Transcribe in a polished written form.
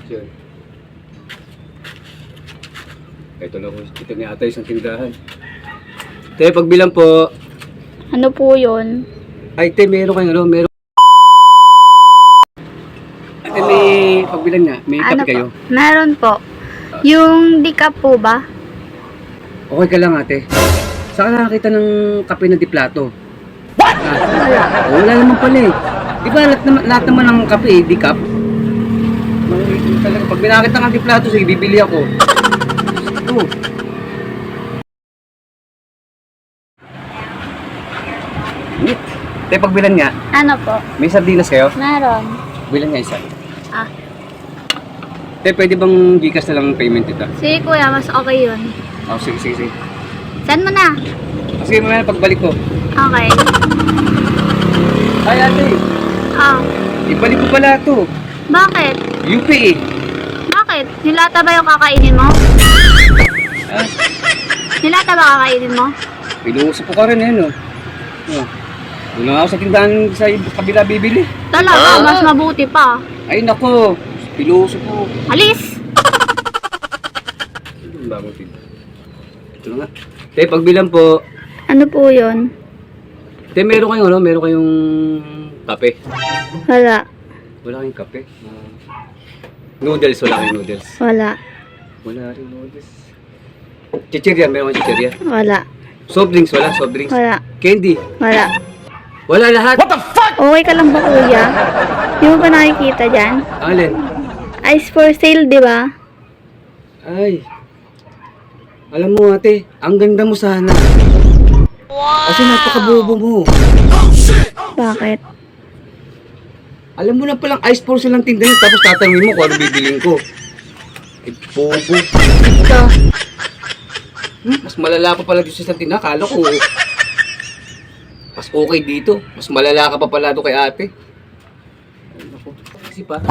Yun. Ito lang, ito ni ata isang tindahan. Te, pagbilang po. Ano po yun? Ay, te, meron kayo, ano, meron. Te, may pagbilang nga, may Ano kape kayo. po? Meron po. Yung decaf po ba? Okay ka lang, ate. Saan ka nakakita ng kape na diplato? Ah, wala naman pala eh. Di ba lahat naman ng kape eh, decaf? Talaga, pag binakita ng diplato, sige, bibili ako. Oh. Te, pagbilan nga, Ano po? may sardinas kayo? Meron. Bilan nga isa. Ah. Te, pwede bang Gcash na lang payment ito? Sige kuya, mas okay yun. Oh, sige, sige, sige. Saan mo na? Sige, mamaya pagbalik ko. Okay. Ay, ate, Ah. ibalik ko pala ito. Bakit? UP eh. Bakit? Nilata ba yung kakainin mo? Ah, Nilata ba kakainin mo? pinuusap ko ka rin yan, oh. Oh. Doon na ako sa tindahan sa kabila bibili. Talaga, mas mabuti pa. Ay, nako. Pinuusap ko. Alis! Ang bagong tindahan. Ito na nga. Te, pagbilang po. Ano po yun? Te, meron kayong ano? Meron kayong kape? Wala. Wala kayong kape? Noodles, wala kayong noodles. Wala. Wala rin noodles. Chichirya, meron kayong chichirya. Wala. Soft drinks, wala? Soft drinks? Wala. Candy? Wala. Wala lahat? Okay ka lang ba kuya? Di mo ba nakikita dyan? Alin? Ice for sale, di ba? Ay. Alam mo ate, ang ganda mo sana. Kasi napakabobo mo. Bakit? Alam mo na palang ice for sale ang tindahan, tapos tatanungin mo kung ano bibiling ko. Eh, bobo. Ika. Mas malala pa pala dito sa tindahan. Kala ko, mas okay dito. Mas malala ka pa pala doon kay ate. Ay, naku. Kasi pa.